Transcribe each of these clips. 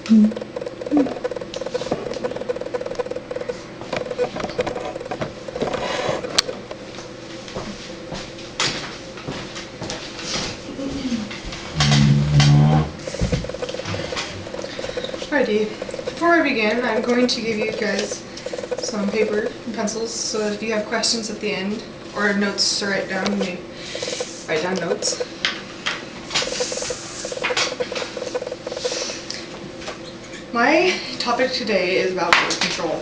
Alrighty, before I begin, I'm going to give you guys some paper and pencils, so if you have questions at the end, or notes to write down, you may write down notes. My topic today is about birth control.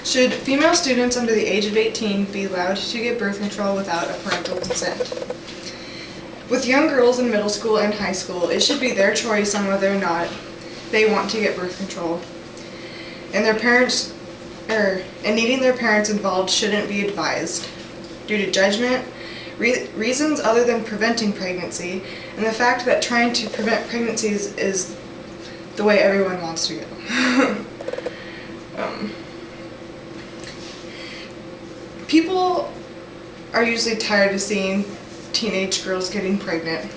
Should female students under the age of 18 be allowed to get birth control without a parental consent? With young girls in middle school and high school, it should be their choice on whether or not they want to get birth control. And their parents, and needing their parents involved shouldn't be advised due to judgment, reasons other than preventing pregnancy, and the fact that trying to prevent pregnancies is the way everyone wants to go. People are usually tired of seeing teenage girls getting pregnant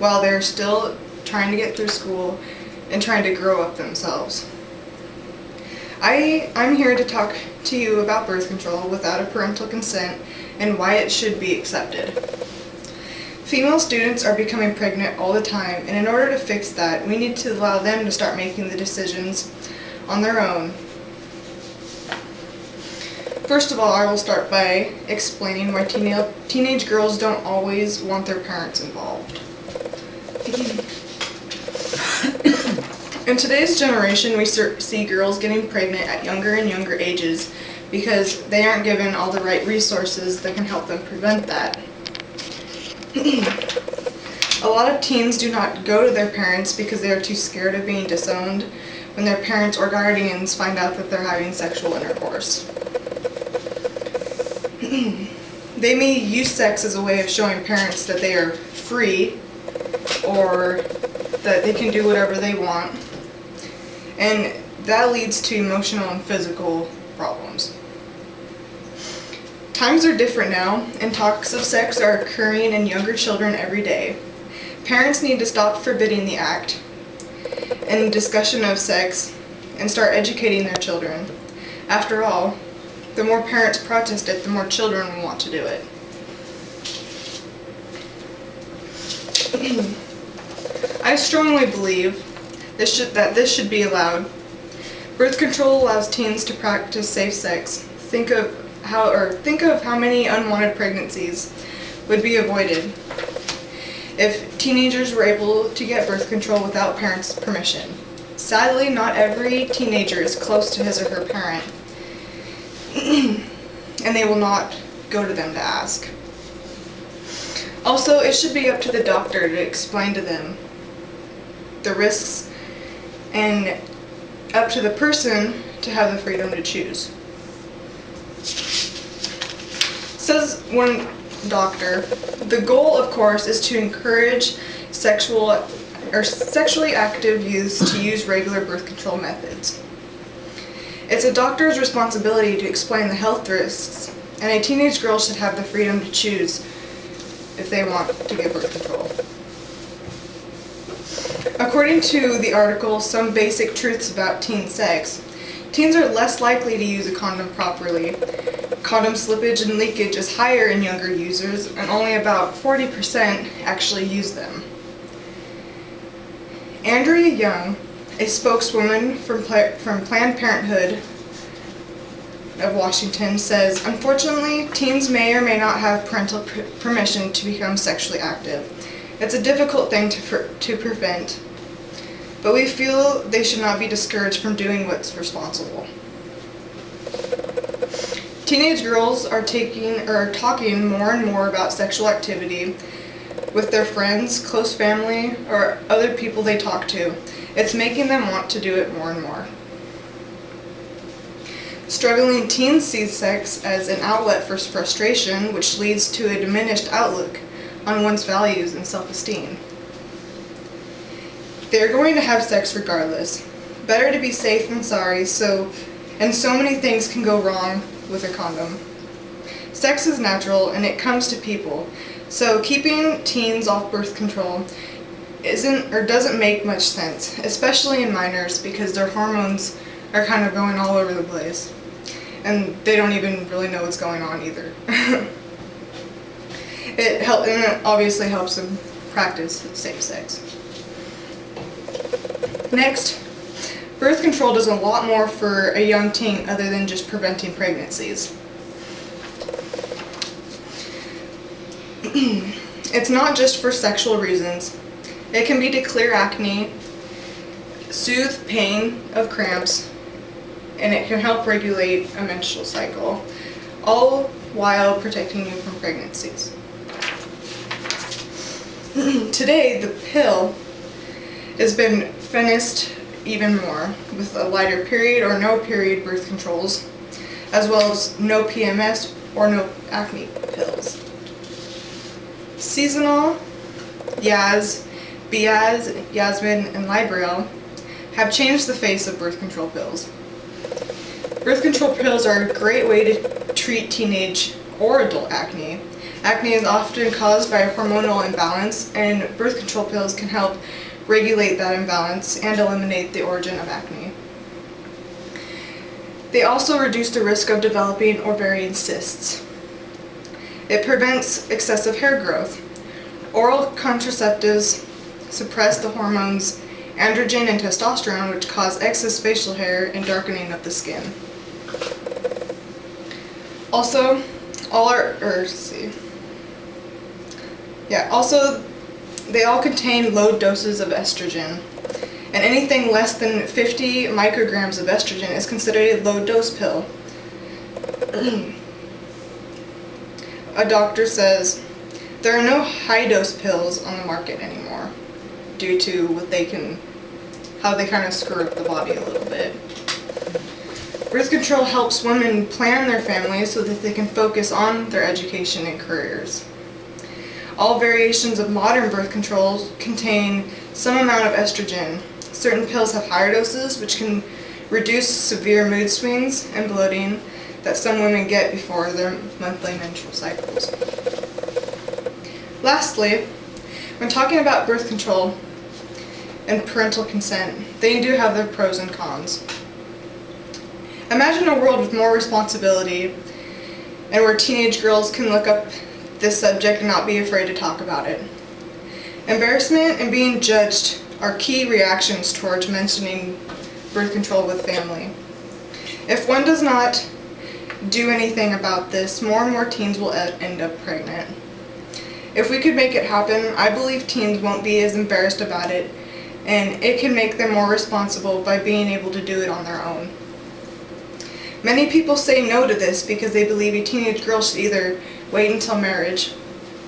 while they're still trying to get through school and trying to grow up themselves. I'm here to talk to you about birth control without a parental consent and why it should be accepted. Female students are becoming pregnant all the time, and in order to fix that, we need to allow them to start making the decisions on their own. First of all, I will start by explaining why teenage girls don't always want their parents involved. In today's generation, we see girls getting pregnant at younger and younger ages because they aren't given all the right resources that can help them prevent that. A lot of teens do not go to their parents because they are too scared of being disowned when their parents or guardians find out that they're having sexual intercourse. They may use sex as a way of showing parents that they are free or that they can do whatever they want, and that leads to emotional and physical problems. Times are different now, and talks of sex are occurring in younger children every day. Parents need to stop forbidding the act and discussion of sex and start educating their children. After all, the more parents protest it, the more children will want to do it. I strongly believe that this should be allowed. Birth control allows teens to practice safe sex. Think of how many unwanted pregnancies would be avoided if teenagers were able to get birth control without parents' permission. Sadly, not every teenager is close to his or her parent, and they will not go to them to ask. Also, it should be up to the doctor to explain to them the risks, and up to the person to have the freedom to choose. Says one doctor, the goal, of course, is to encourage sexually active youth to use regular birth control methods. It's a doctor's responsibility to explain the health risks, and a teenage girl should have the freedom to choose if they want to get birth control. According to the article, Some Basic Truths About Teen Sex, teens are less likely to use a condom properly. Condom slippage and leakage is higher in younger users, and only about 40% actually use them. Andrea Young, a spokeswoman from Planned Parenthood of Washington, says, "Unfortunately, teens may or may not have parental permission to become sexually active. It's a difficult thing to prevent, but we feel they should not be discouraged from doing what's responsible." Teenage girls are talking more and more about sexual activity with their friends, close family, or other people they talk to. It's making them want to do it more and more. Struggling teens see sex as an outlet for frustration, which leads to a diminished outlook on one's values and self-esteem. They're going to have sex regardless. Better to be safe than sorry, and so many things can go wrong with a condom. Sex is natural and it comes to people, so keeping teens off birth control isn't or doesn't make much sense, especially in minors because their hormones are kind of going all over the place and they don't even really know what's going on either. It obviously helps them practice safe sex. Next, birth control does a lot more for a young teen other than just preventing pregnancies. It's not just for sexual reasons. It can be to clear acne, soothe pain of cramps, and it can help regulate a menstrual cycle, all while protecting you from pregnancies. Today, the pill has been finished even more with a lighter period or no period birth controls, as well as no PMS or no acne pills. Seasonal, Yaz, Biaz, Yasmin, and Librel have changed the face of birth control pills. Birth control pills are a great way to treat teenage or adult acne. Acne is often caused by a hormonal imbalance, and birth control pills can help regulate that imbalance and eliminate the origin of acne. They also reduce the risk of developing ovarian cysts. It prevents excessive hair growth. Oral contraceptives suppress the hormones androgen and testosterone, which cause excess facial hair and darkening of the skin. Also, they all contain low doses of estrogen, and anything less than 50 micrograms of estrogen is considered a low dose pill. A doctor says there are no high dose pills on the market anymore due to how they kind of screw up the body a little bit. Birth control helps women plan their families so that they can focus on their education and careers. All variations of modern birth control contain some amount of estrogen. Certain pills have higher doses, which can reduce severe mood swings and bloating that some women get before their monthly menstrual cycles. Lastly, when talking about birth control and parental consent, they do have their pros and cons. Imagine a world with more responsibility and where teenage girls can look up this subject and not be afraid to talk about it. Embarrassment and being judged are key reactions towards mentioning birth control with family. If one does not do anything about this, more and more teens will end up pregnant. If we could make it happen, I believe teens won't be as embarrassed about it, and it can make them more responsible by being able to do it on their own. Many people say no to this because they believe a teenage girl should either wait until marriage,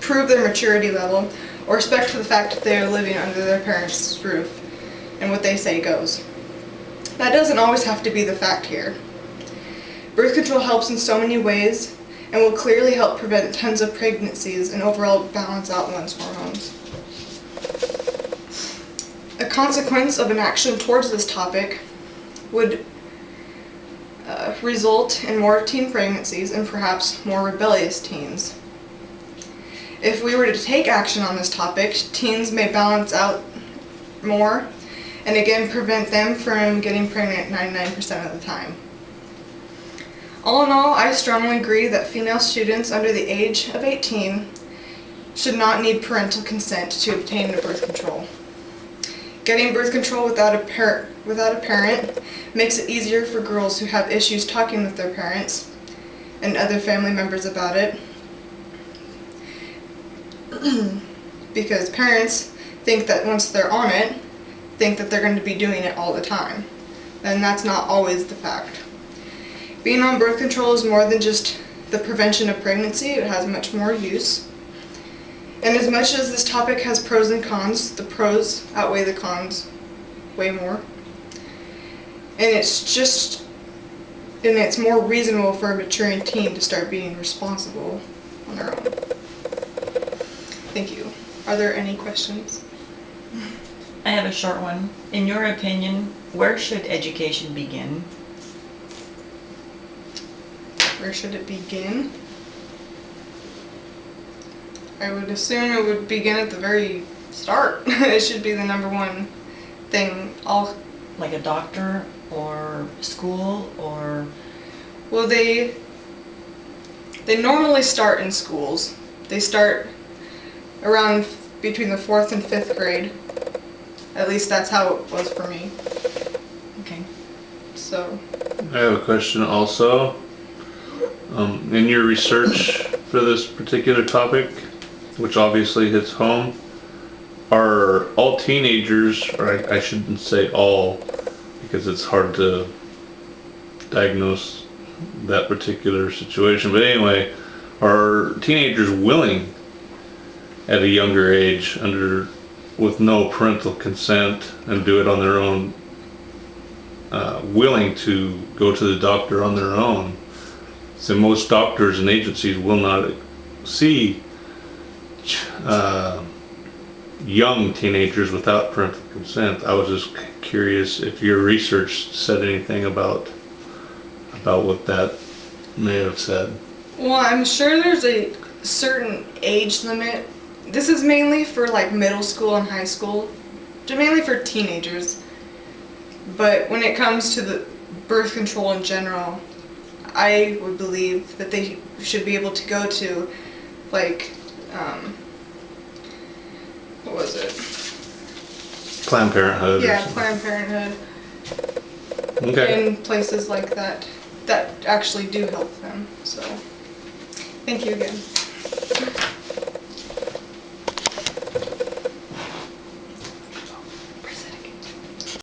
prove their maturity level, or respect the fact that they are living under their parents' roof, and what they say goes. That doesn't always have to be the fact here. Birth control helps in so many ways, and will clearly help prevent tons of pregnancies and overall balance out one's hormones. A consequence of an action towards this topic would result in more teen pregnancies and perhaps more rebellious teens. If we were to take action on this topic, teens may balance out more and again prevent them from getting pregnant 99% of the time. All in all, I strongly agree that female students under the age of 18 should not need parental consent to obtain the birth control. Getting birth control without a parent makes it easier for girls who have issues talking with their parents and other family members about it, because parents think that once they're on it, think that they're going to be doing it all the time, and that's not always the fact. Being on birth control is more than just the prevention of pregnancy. It has much more use. And as much as this topic has pros and cons, the pros outweigh the cons way more. And it's more reasonable for a maturing teen to start being responsible on their own. Thank you. Are there any questions? I have a short one. In your opinion, where should education begin? Where should it begin? I would assume it would begin at the very start. It should be the number one thing. Like a doctor or school or... Well, they normally start in schools. They start around between the 4th and 5th grade. At least that's how it was for me. Okay. So. I have a question also. In your research for this particular topic, which obviously hits home, are all teenagers, or I shouldn't say all, because it's hard to diagnose that particular situation, but anyway, are teenagers willing at a younger age, with no parental consent, and do it on their own, willing to go to the doctor on their own? So most doctors and agencies will not see young teenagers without parental consent. I was just curious if your research said anything about what that may have said. Well, I'm sure there's a certain age limit. This is mainly for like middle school and high school, mainly for teenagers. But when it comes to the birth control in general, I would believe that they should be able to go to, like, what was it? Planned Parenthood. Yeah, Planned Parenthood. Okay. In places like that actually do help them. So, thank you again.